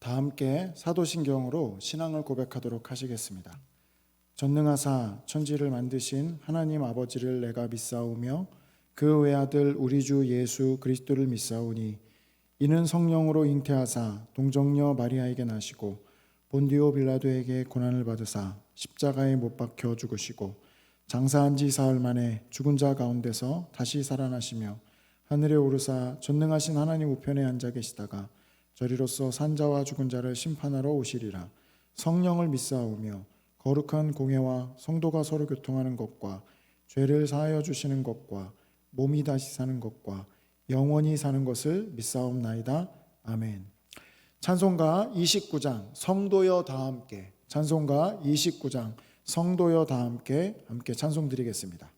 다 함께 사도신경으로 신앙을 고백하도록 하시겠습니다. 전능하사 천지를 만드신 하나님 아버지를 내가 믿사오며 그 외아들 우리 주 예수 그리스도를 믿사오니 이는 성령으로 잉태하사 동정녀 마리아에게 나시고 본디오 빌라도에게 고난을 받으사 십자가에 못 박혀 죽으시고 장사한 지 사흘 만에 죽은 자 가운데서 다시 살아나시며 하늘에 오르사 전능하신 하나님 우편에 앉아 계시다가 저리로서 산자와 죽은 자를 심판하러 오시리라. 성령을 믿사오며 거룩한 공회와 성도가 서로 교통하는 것과 죄를 사하여 주시는 것과 몸이 다시 사는 것과 영원히 사는 것을 믿사옵나이다. 아멘. 찬송가 29장 성도여 다 함께, 찬송가 29장 성도여 다 함께 찬송 드리겠습니다.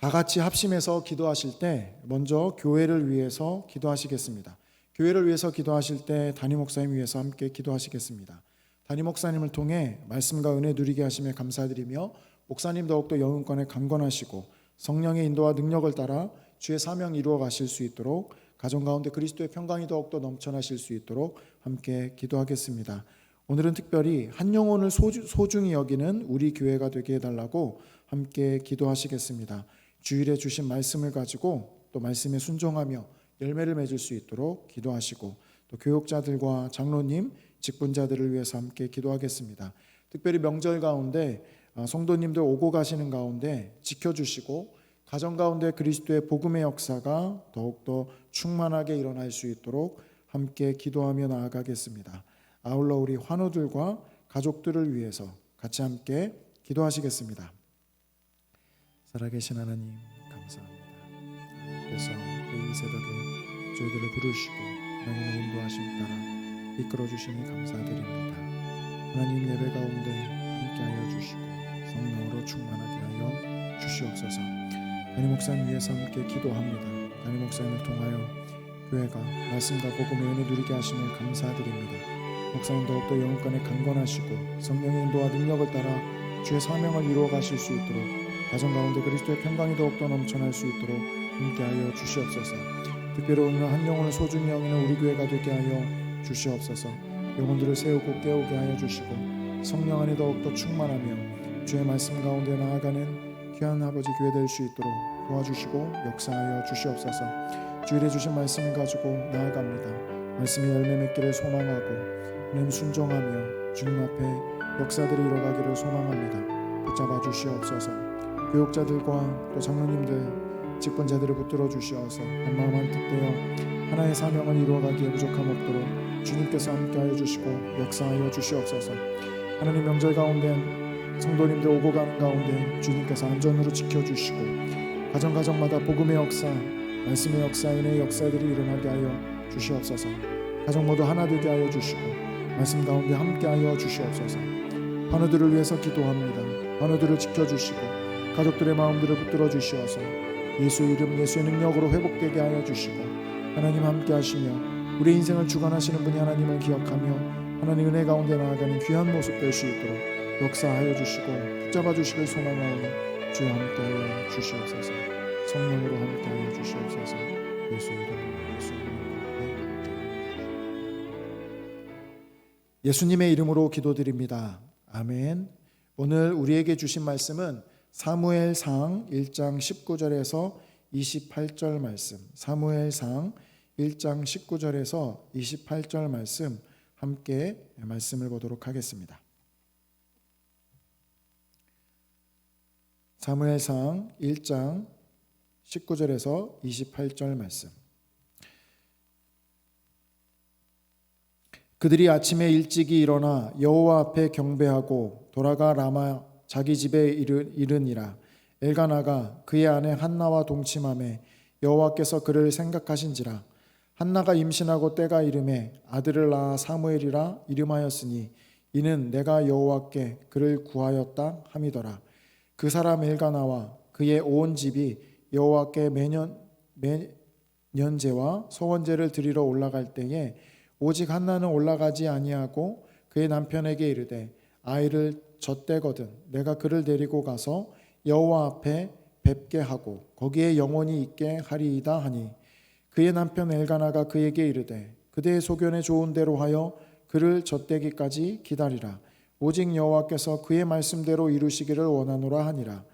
다 같이 합심해서 기도하실 때 먼저 교회를 위해서 기도하시겠습니다. 교회를 위해서 기도하실 때 담임 목사님 위해서 함께 기도하시겠습니다. 담임 목사님을 통해 말씀과 은혜 누리게 하심에 감사드리며 목사님 더욱더 영혼권에 강건하시고 성령의 인도와 능력을 따라 주의 사명 이루어 가실 수 있도록 가정 가운데 그리스도의 평강이 더욱더 넘쳐나실 수 있도록 함께 기도하겠습니다. 오늘은 특별히 한 영혼을 소중히 여기는 우리 교회가 되게 해달라고 함께 기도하시겠습니다. 주일에 주신 말씀을 가지고 또 말씀에 순종하며 열매를 맺을 수 있도록 기도하시고 또 교육자들과 장로님, 직분자들을 위해서 함께 기도하겠습니다. 특별히 명절 가운데 성도님들 오고 가시는 가운데 지켜주시고 가정 가운데 그리스도의 복음의 역사가 더욱더 충만하게 일어날 수 있도록 함께 기도하며 나아가겠습니다. 아울러 우리 환우들과 가족들을 위해서 같이 함께 기도하시겠습니다. 살아계신 하나님 감사합니다. 그래서 이 새벽에 저희들을 부르시고 하나님의 인도하심 따라 이끌어주시니 감사드립니다. 하나님 예배 가운데 함께하여 주시고 성령으로 충만하게 하여 주시옵소서. 담임 목사님 위해서 함께 기도합니다. 담임 목사님을 통하여 교회가 말씀과 복음의 은혜 누리게 하심을 감사드립니다. 목사님 더욱더 영혼권에 강건하시고 성령의 인도와 능력을 따라 주의 사명을 이루어 가실 수 있도록 가정 가운데 그리스도의 평강이 더욱더 넘쳐날 수 있도록 함께하여 주시옵소서. 특별히 오늘 한 영혼을 소중히 여기는 우리 교회가 되게 하여 주시옵소서. 영혼들을 세우고 깨우게 하여 주시고 성령 안에 더욱더 충만하며 주의 말씀 가운데 나아가는 귀한 아버지 교회 될 수 있도록 도와주시고 역사하여 주시옵소서. 주일에 주신 말씀을 가지고 나아갑니다. 말씀의 열매 맺기를 소망하고 하나님 순종하며 주님 앞에 역사들이 일어나기를 소망합니다. 붙잡아 주시옵소서. 교육자들과 또 장로님들 직분자들을 붙들어 주시어서 한마음 한뜻되어 하나의 사명을 이루어가기에 부족함 없도록 주님께서 함께하여 주시고 역사하여 주시옵소서. 하나님 명절 가운데 성도님들 오고 가는 가운데 주님께서 안전으로 지켜주시고 가정마다 복음의 역사, 말씀의 역사, 은혜의 역사들이 일어나게 하여 주시옵소서. 가정 모두 하나 되게 하여 주시고 말씀 가운데 함께하여 주시옵소서. 환우들을 위해서 기도합니다. 환우들을 지켜주시고 가족들의 마음들을 붙들어 주시어서 예수의 이름, 예수의 능력으로 회복되게 하여 주시고 하나님 함께하시며 우리 인생을 주관하시는 분이 하나님을 기억하며 하나님 은혜 가운데 나아가는 귀한 모습 될 수 있도록 역사하여 주시고 붙잡아 주시길 소망하오니 주여 함께하여 주시옵소서. 성령으로 함께하여 주시옵소서. 예수 이름으로 예수님의 이름으로 기도드립니다. 아멘. 오늘 우리에게 주신 말씀은 사무엘상 1장 19절에서 28절 말씀, 사무엘상 1장 19절에서 28절 말씀 함께 말씀을 보도록 하겠습니다. 사무엘상 1장 19절에서 28절 말씀. 그들이 아침에 일찍이 일어나 여호와 앞에 경배하고 돌아가 라마 자기 집에 이르니라. 엘가나가 그의 아내 한나와 동침하매 여호와께서 그를 생각하신지라. 한나가 임신하고 때가 이름에 아들을 낳아 사무엘이라 이름하였으니 이는 내가 여호와께 그를 구하였다 함이더라. 그 사람 엘가나와 그의 온 집이 여호와께 매년제와 소원제를 드리러 올라갈 때에 오직 한나는 올라가지 아니하고 그의 남편에게 이르되 아이를 젖대거든 내가 그를 데리고 가서 여호와 앞에 뵙게 하고 거기에 영원히 있게 하리이다 하니 그의 남편 엘가나가 그에게 이르되 그대의 소견에 좋은 대로 하여 그를 젖대기까지 기다리라. 오직 여호와께서 그의 말씀대로 이루시기를 원하노라 하니라.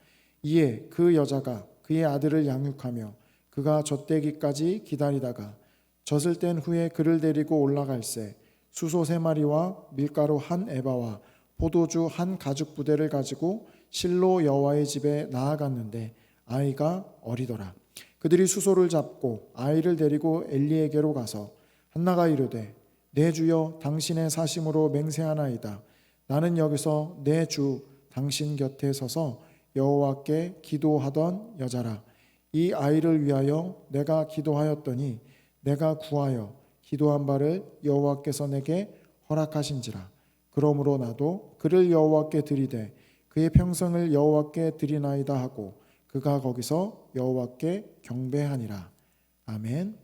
이에 그 여자가 그의 아들을 양육하며 그가 젖대기까지 기다리다가 젖을 뗀 후에 그를 데리고 올라갈새 수소 3마리와 밀가루 1에바와 포도주 1가죽 부대를 가지고 실로 여호와의 집에 나아갔는데 아이가 어리더라. 그들이 수소를 잡고 아이를 데리고 엘리에게로 가서 한나가 이르되 내 주여 당신의 사심으로 맹세하나이다. 나는 여기서 내 주 당신 곁에 서서 여호와께 기도하던 여자라. 이 아이를 위하여 내가 기도하였더니 내가 구하여 기도한 바를 여호와께서 내게 허락하신지라. 그러므로 나도 그를 여호와께 드리되 그의 평생을 여호와께 드리나이다 하고 그가 거기서 여호와께 경배하니라. 아멘.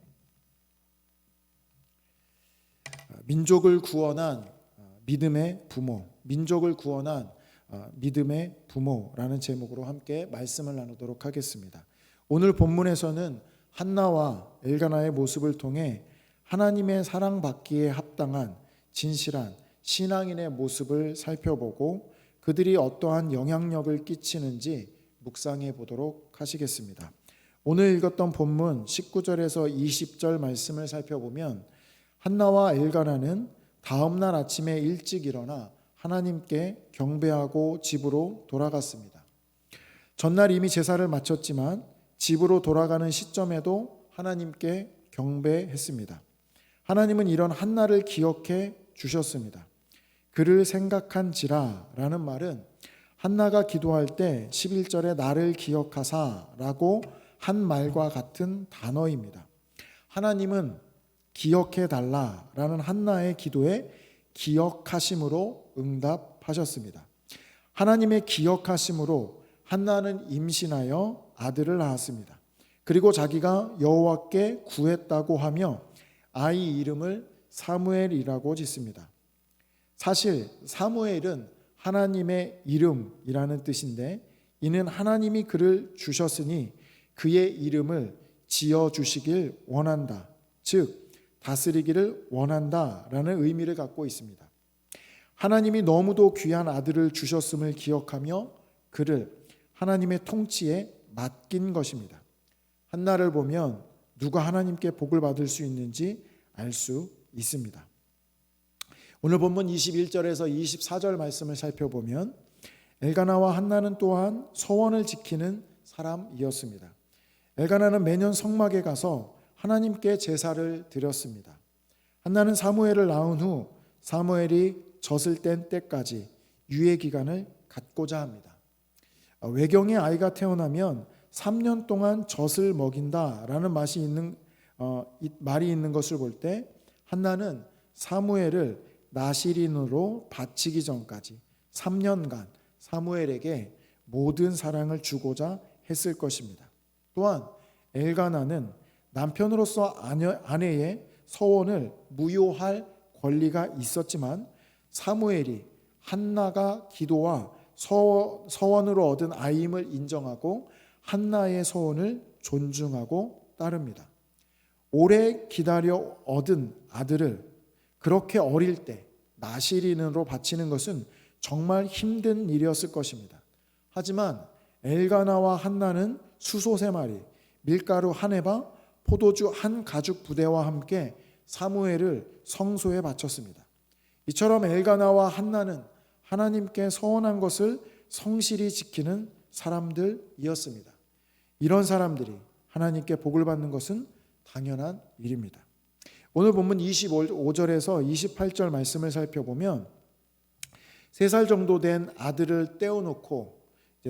민족을 구원한 믿음의 부모, 민족을 구원한 믿음의 부모라는 제목으로 함께 말씀을 나누도록 하겠습니다. 오늘 본문에서는 한나와 엘가나의 모습을 통해 하나님의 사랑받기에 합당한 진실한 신앙인의 모습을 살펴보고 그들이 어떠한 영향력을 끼치는지 묵상해 보도록 하시겠습니다. 오늘 읽었던 본문 19절에서 20절 말씀을 살펴보면 한나와 엘가나는 다음 날 아침에 일찍 일어나 하나님께 경배하고 집으로 돌아갔습니다. 전날 이미 제사를 마쳤지만 집으로 돌아가는 시점에도 하나님께 경배했습니다. 하나님은 이런 한나를 기억해 주셨습니다. 그를 생각한지라 라는 말은 한나가 기도할 때 11절에 나를 기억하사라고 한 말과 같은 단어입니다. 하나님은 기억해 달라라는 한나의 기도에 기억하심으로 응답하셨습니다. 하나님의 기억하심으로 한나는 임신하여 아들을 낳았습니다. 그리고 자기가 여호와께 구했다고 하며 아이 이름을 사무엘이라고 짓습니다. 사실 사무엘은 하나님의 이름이라는 뜻인데 이는 하나님이 그를 주셨으니 그의 이름을 지어주시길 원한다. 즉 다스리기를 원한다라는 의미를 갖고 있습니다. 하나님이 너무도 귀한 아들을 주셨음을 기억하며 그를 하나님의 통치에 맡긴 것입니다. 한나를 보면 누가 하나님께 복을 받을 수 있는지 알 수 있습니다. 오늘 본문 21절에서 24절 말씀을 살펴보면 엘가나와 한나는 또한 서원을 지키는 사람이었습니다. 엘가나는 매년 성막에 가서 하나님께 제사를 드렸습니다. 한나는 사무엘을 낳은 후 사무엘이 젖을 뗀 때까지 유예 기간을 갖고자 합니다. 외경에 아이가 태어나면 3년 동안 젖을 먹인다라는 말이 있는 것을 볼 때 한나는 사무엘을 나시린으로 바치기 전까지 3년간 사무엘에게 모든 사랑을 주고자 했을 것입니다. 또한 엘가나는 남편으로서 아내의 서원을 무효할 권리가 있었지만 사무엘이 한나가 기도와 서원으로 얻은 아이임을 인정하고 한나의 서원을 존중하고 따릅니다. 오래 기다려 얻은 아들을 그렇게 어릴 때 나시린으로 바치는 것은 정말 힘든 일이었을 것입니다. 하지만 엘가나와 한나는 수소 3마리, 밀가루 1에바, 포도주 1가죽 부대와 함께 사무엘을 성소에 바쳤습니다. 이처럼 엘가나와 한나는 하나님께 서원한 것을 성실히 지키는 사람들이었습니다. 이런 사람들이 하나님께 복을 받는 것은 당연한 일입니다. 오늘 본문 25절에서 28절 말씀을 살펴보면 3살 정도 된 아들을 떼어놓고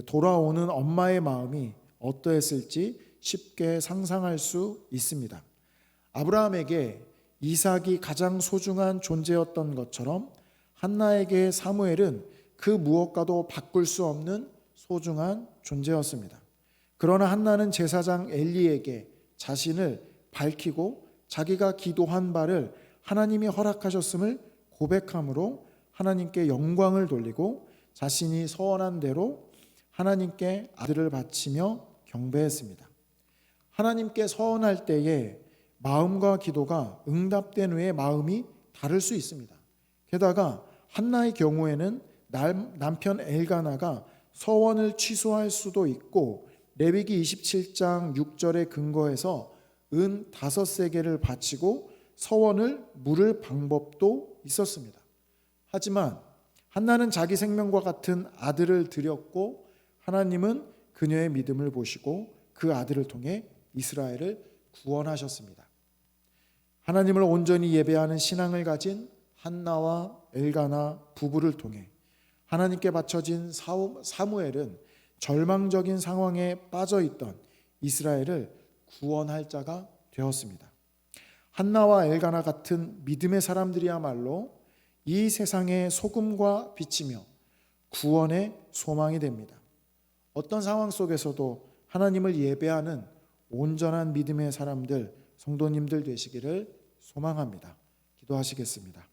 돌아오는 엄마의 마음이 어떠했을지 쉽게 상상할 수 있습니다. 아브라함에게 이삭이 가장 소중한 존재였던 것처럼 한나에게 사무엘은 그 무엇과도 바꿀 수 없는 소중한 존재였습니다. 그러나 한나는 제사장 엘리에게 자신을 밝히고 자기가 기도한 바를 하나님이 허락하셨음을 고백함으로 하나님께 영광을 돌리고 자신이 서원한 대로 하나님께 아들을 바치며 경배했습니다. 하나님께 서원할 때에 마음과 기도가 응답된 후에 마음이 다를 수 있습니다. 게다가 한나의 경우에는 남편 엘가나가 서원을 취소할 수도 있고 레위기 27장 6절에 근거해서 은 5세겔을 바치고 서원을 물을 방법도 있었습니다. 하지만 한나는 자기 생명과 같은 아들을 드렸고 하나님은 그녀의 믿음을 보시고 그 아들을 통해 이스라엘을 구원하셨습니다. 하나님을 온전히 예배하는 신앙을 가진 한나와 엘가나 부부를 통해 하나님께 바쳐진 사무엘은 절망적인 상황에 빠져있던 이스라엘을 구원할 자가 되었습니다. 한나와 엘가나 같은 믿음의 사람들이야말로 이 세상의 소금과 빛이며 구원의 소망이 됩니다. 어떤 상황 속에서도 하나님을 예배하는 온전한 믿음의 사람들, 성도님들 되시기를 소망합니다. 기도하시겠습니다.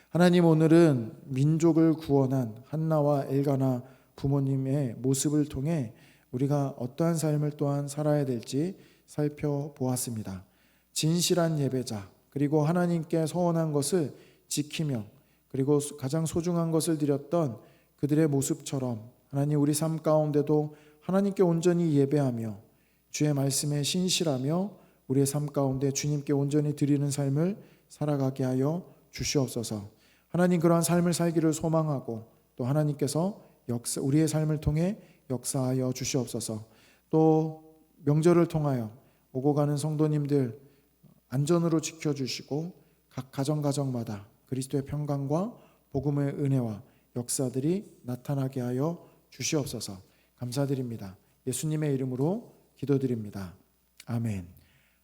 하나님, 오늘은 민족을 구원한 한나와 엘가나 부모님의 모습을 통해 우리가 어떠한 삶을 또한 살아야 될지 살펴보았습니다. 진실한 예배자, 그리고 하나님께 서원한 것을 지키며 그리고 가장 소중한 것을 드렸던 그들의 모습처럼 하나님, 우리 삶 가운데도 하나님께 온전히 예배하며 주의 말씀에 신실하며 우리의 삶 가운데 주님께 온전히 드리는 삶을 살아가게 하여 주시옵소서. 하나님, 그러한 삶을 살기를 소망하고 또 하나님께서 우리의 삶을 통해 역사하여 주시옵소서. 또 명절을 통하여 오고 가는 성도님들 안전으로 지켜주시고 각 가정마다 그리스도의 평강과 복음의 은혜와 역사들이 나타나게 하여 주시옵소서. 감사드립니다. 예수님의 이름으로 기도드립니다. 아멘.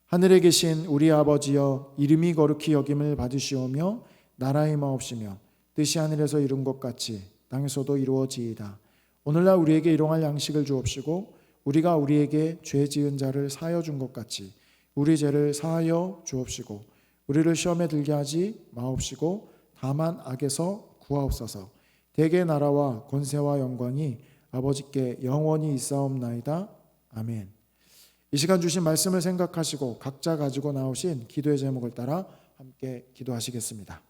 하늘에 계신 우리 아버지여, 이름이 거룩히 여김을 받으시오며 나라의 마옵시며 뜻이 하늘에서 이룬 것 같이 땅에서도 이루어지이다. 오늘날 우리에게 일용할 양식을 주옵시고 우리가 우리에게 죄 지은 자를 사하여 준 것 같이 우리 죄를 사하여 주옵시고 우리를 시험에 들게 하지 마옵시고 다만 악에서 구하옵소서. 대개 나라와 권세와 영광이 아버지께 영원히 있사옵나이다. 아멘. 이 시간 주신 말씀을 생각하시고 각자 가지고 나오신 기도의 제목을 따라 함께 기도하시겠습니다.